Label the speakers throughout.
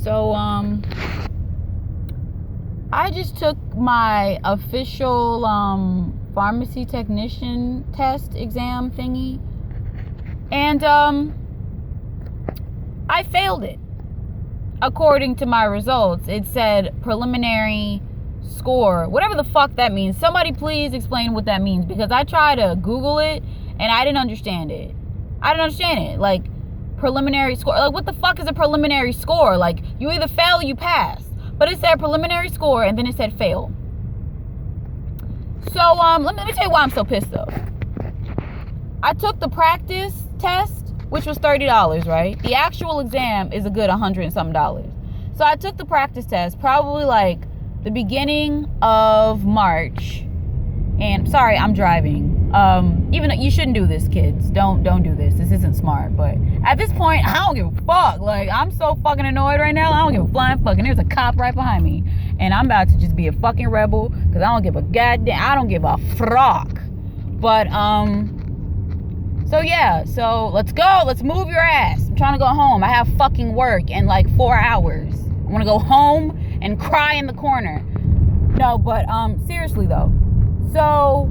Speaker 1: So, I just took my official, pharmacy technician test exam thingy. And, I failed it. According to my results, it said preliminary score. Whatever the fuck that means. Somebody please explain what that means. Because I tried to Google it, and I didn't understand it. Like, preliminary score. Like, what the fuck is a preliminary score? Like, you either fail or you pass. But it said preliminary score, and then it said fail. So, let me tell you why I'm so pissed, though. I took the practice test, which was $30, right? The actual exam is a good $100 and something. So, I took the practice test probably, like, the beginning of March. And, sorry, I'm driving. Even though you shouldn't do this, kids. Don't do this. This isn't smart. But at this point, I don't give a fuck. Like, I'm so fucking annoyed right now. I don't give a flying fuck. And there's a cop right behind me. And I'm about to just be a fucking rebel. Because I don't give a goddamn... I don't give a frock. But, so, yeah. So, let's go. Let's move your ass. I'm trying to go home. I have fucking work in, like, 4 hours. I want to go home and cry in the corner. No, but, seriously, though. So...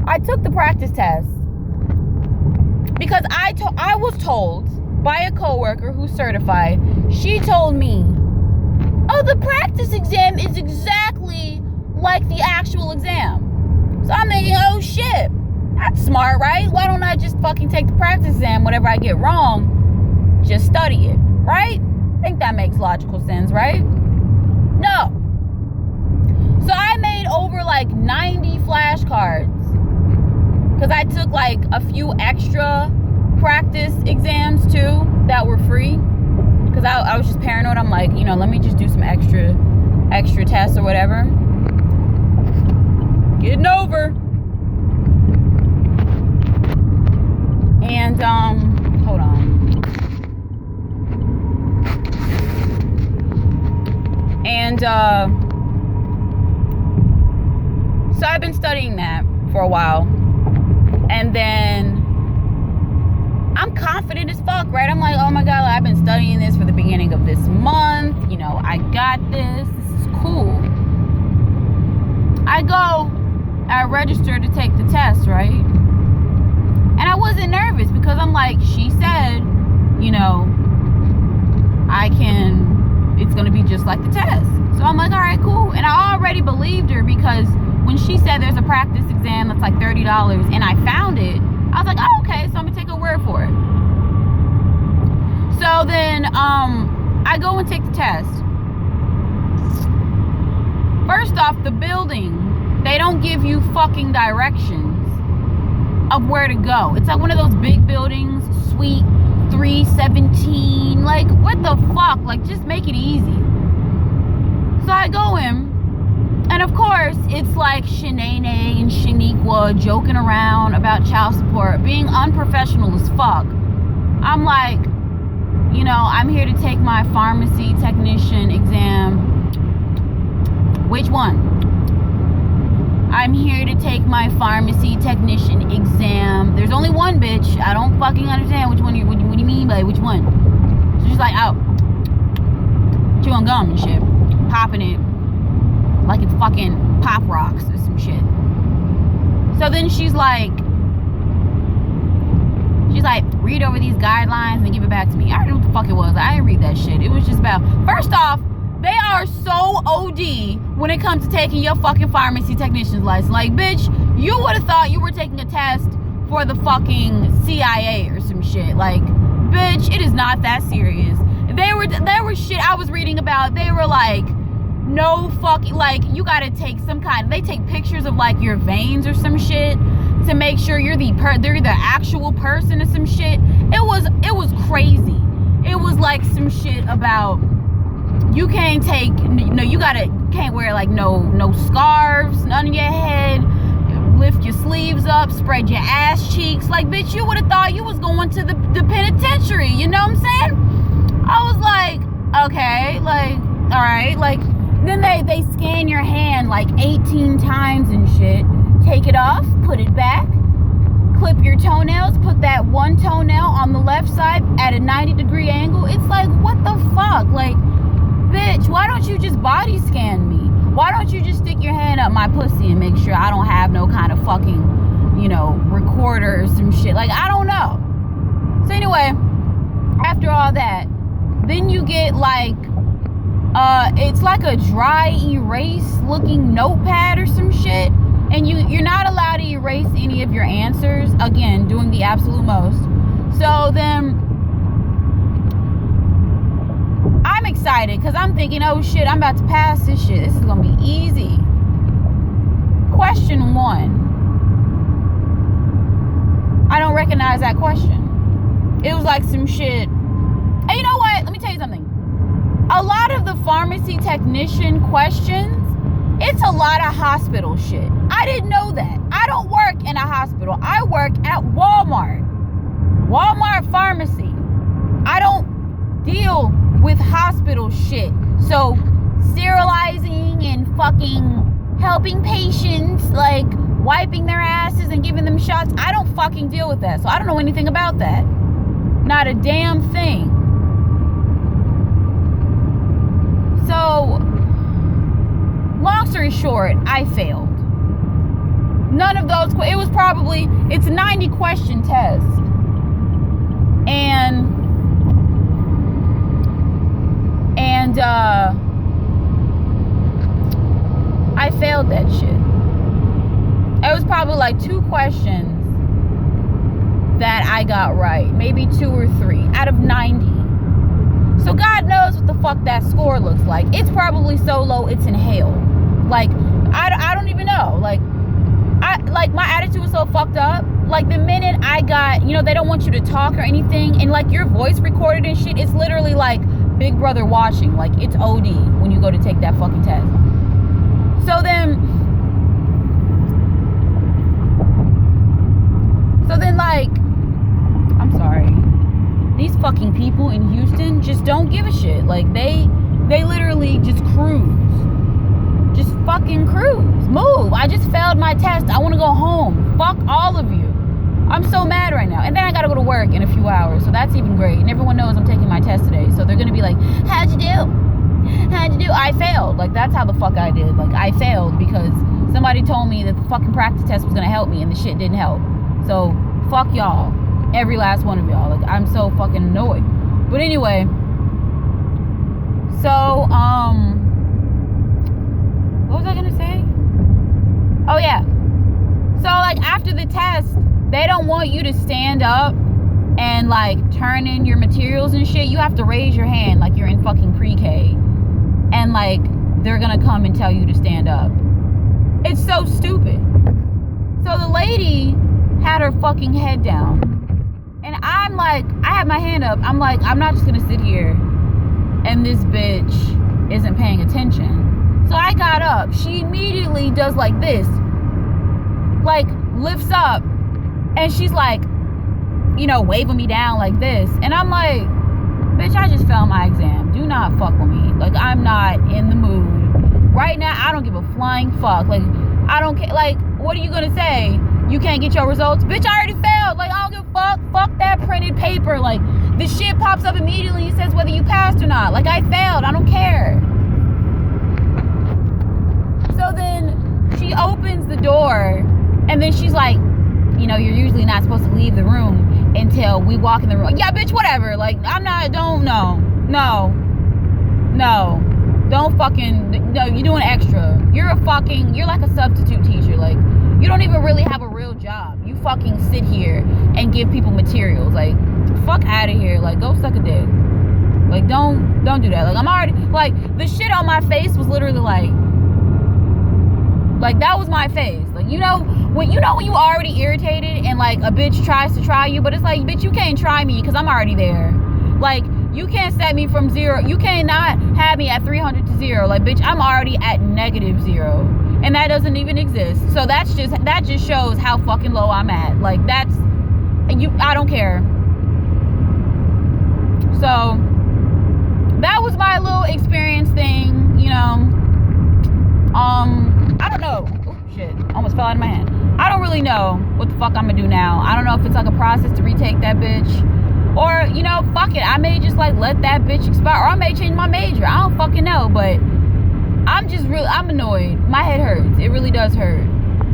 Speaker 1: I took the practice test because I was told by a coworker who's certified. She told me, oh, the practice exam is exactly like the actual exam. So I'm thinking, oh shit, that's smart, right? Why don't I just fucking take the practice exam? Whatever I get wrong, just study it, right? I think that makes logical sense, right? No. So I made over like 90 flashcards. Because I took like a few extra practice exams too that were free. Because I was just paranoid. I'm like, let me just do some extra tests or whatever. Getting over. And, hold on. And, so I've been studying that for a while. And then I'm confident as fuck, right? I'm like, oh my God, I've been studying this for the beginning of this month. I got this. This is cool. I registered to take the test, right? And I wasn't nervous because I'm like, she said, it's going to be just like the test. So I'm like, all right, cool. And I already believed her because when she said there's a practice exam that's like $30 and I found it, I was like, oh, okay, so I'm gonna take her word for it. So then I go and take the test. First off, the building, they don't give you fucking directions of where to go. It's like one of those big buildings, suite 317. Like, what the fuck? Like, just make it easy. So I go in. And of course, it's like Shanae and Shaniqua joking around about child support, being unprofessional as fuck. I'm like, I'm here to take my pharmacy technician exam. Which one? I'm here to take my pharmacy technician exam. There's only one, bitch. I don't fucking understand which one what do you mean by which one? So she's like, out. Chewing gum and shit. Popping it. Like it's fucking Pop Rocks or some shit. So then she's like, read over these guidelines and give it back to me. I don't know what the fuck it was. I didn't read that shit. It was just about, first off, they are so OD when it comes to taking your fucking pharmacy technician's license. Like, bitch, you would have thought you were taking a test for the fucking CIA or some shit. Like, bitch, it is not that serious. There were shit I was reading about. They were like, no fucking, like, you gotta take some kind, they take pictures of like your veins or some shit to make sure they're the actual person or some shit. It was crazy. It was like some shit about you can't take, can't wear like no scarves on your head, lift your sleeves up, spread your ass cheeks. Like, bitch, you would have thought you was going to the penitentiary, you know what I'm saying? I was like, okay, like, all right, like, then they scan your hand like 18 times and shit. Take it off, put it back, clip your toenails, put that one toenail on the left side at a 90-degree angle. It's like, what the fuck? Like, bitch, why don't you just body scan me? Why don't you just stick your hand up my pussy and make sure I don't have no kind of fucking, you know, recorder or some shit? Like, I don't know. So anyway, after all that, then you get like, it's like a dry erase looking notepad or some shit. And you're not allowed to erase any of your answers. Again, doing the absolute most. So then I'm excited because I'm thinking, oh shit, I'm about to pass this shit. This is going to be easy. Question 1. I don't recognize that question. It was like some shit. And you know what? Let me tell you something. A lot of the pharmacy technician questions, it's a lot of hospital shit. I didn't know that. I don't work in a hospital. I work at Walmart. Walmart pharmacy. I don't deal with hospital shit. So sterilizing and fucking helping patients, like wiping their asses and giving them shots, I don't fucking deal with that. So I don't know anything about that. Not a damn thing. So, long story short, I failed. None of those, it was probably, it's a 90 question test. And I failed that shit. It was probably like 2 questions that I got right. Maybe 2 or 3 out of 90. So God knows what the fuck that score looks like. It's probably so low it's in hell. Like, I don't even know. Like my attitude was so fucked up. Like the minute I got, you know, they don't want you to talk or anything, and like your voice recorded and shit, it's literally like Big Brother watching. Like it's OD when you go to take that fucking test. So then like, I'm sorry. These fucking people in Houston just don't give a shit. Like they literally just cruise. Just fucking cruise. Move. I just failed my test. I want to go home. Fuck all of you. I'm so mad right now. And then I got to go to work in a few hours. So that's even great. And everyone knows I'm taking my test today. So they're going to be like, how'd you do? How'd you do? I failed. Like that's how the fuck I did. Like I failed because somebody told me that the fucking practice test was going to help me and the shit didn't help. So fuck y'all. Every last one of y'all. Like I'm so fucking annoyed. But anyway, so what was I gonna say? Oh yeah. So like after the test, they don't want you to stand up and like turn in your materials and shit. You have to raise your hand like you're in fucking pre-K, and like they're gonna come and tell you to stand up. It's so stupid. So the lady had her fucking head down. And I'm like, I have my hand up. I'm like, I'm not just going to sit here and this bitch isn't paying attention. So I got up. She immediately does like this. Like, lifts up. And she's like, you know, waving me down like this. And I'm like, bitch, I just failed my exam. Do not fuck with me. Like, I'm not in the mood. Right now, I don't give a flying fuck. Like, I don't care. Like, what are you going to say? You can't get your results? Bitch, I already failed. Like, I don't give a fuck. Fuck that printed paper. Like, the shit pops up immediately and says whether you passed or not. Like, I failed. I don't care. So then she opens the door and then she's like, you know, you're usually not supposed to leave the room until we walk in the room. Yeah, bitch, whatever. Like, I'm not, don't, no. Don't fucking, no, you're doing extra. You're like a substitute teacher. Like, you don't even really have a real job. You fucking sit here and give people materials. Like, fuck out of here. Like, go suck a dick. Like, don't do that. Like, I'm already, like, the shit on my face was literally like that was my face. Like, you know when you already irritated and like a bitch tries to try you, but it's like, bitch, you can't try me because I'm already there. Like, you can't set me from 0. You cannot have me at 300 to 0. Like, bitch, I'm already at -0. And that doesn't even exist. So that just shows how fucking low I'm at. Like, I don't care. So that was my little experience thing, you know. I don't know. Oh shit, almost fell out of my hand. I don't really know what the fuck I'm gonna do now. I don't know if it's like a process to retake that bitch. Or, you know, fuck it, I may just like let that bitch expire, or I may change my major. I don't fucking know, but I'm annoyed. My head hurts. It really does hurt,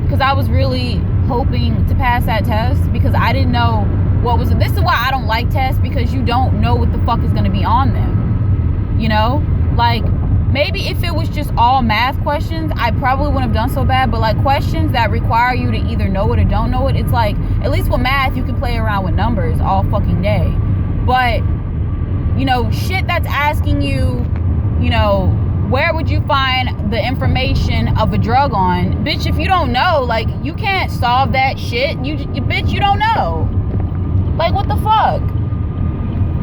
Speaker 1: because I was really hoping to pass that test, because I didn't know what was. This is why I don't like tests, because you don't know what the fuck is going to be on them. You know, like maybe if it was just all math questions, I probably wouldn't have done so bad. But like questions that require you to either know it or don't know it, it's like, at least with math you can play around with numbers all fucking day. But you know, shit that's asking you, you know, where would you find the information of a drug on? Bitch, if you don't know, like, you can't solve that shit. You bitch, you don't know. Like, what the fuck?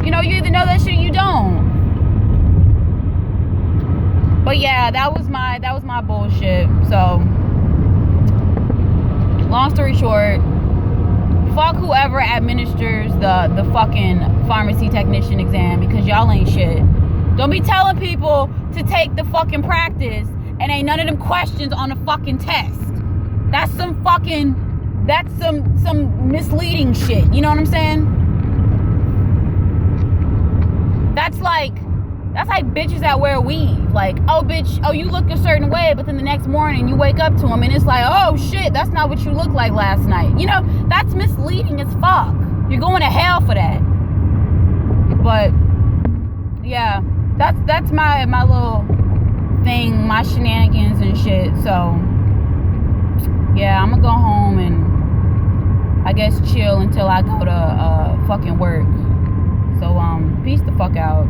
Speaker 1: You know, you either know that shit or you don't. But yeah, that was my bullshit. So, long story short, fuck whoever administers the fucking pharmacy technician exam, because y'all ain't shit. Don't be telling people to take the fucking practice and ain't none of them questions on the fucking test. That's some misleading shit. You know what I'm saying? That's like bitches that wear weave. Like, oh bitch, oh, you look a certain way, but then the next morning you wake up to them and it's like, oh shit, that's not what you looked like last night. You know, that's misleading as fuck. You're going to hell for that. But yeah, that's my little thing, my shenanigans and shit. So yeah, I'm gonna go home and I guess chill until I go to fucking work. So peace the fuck out.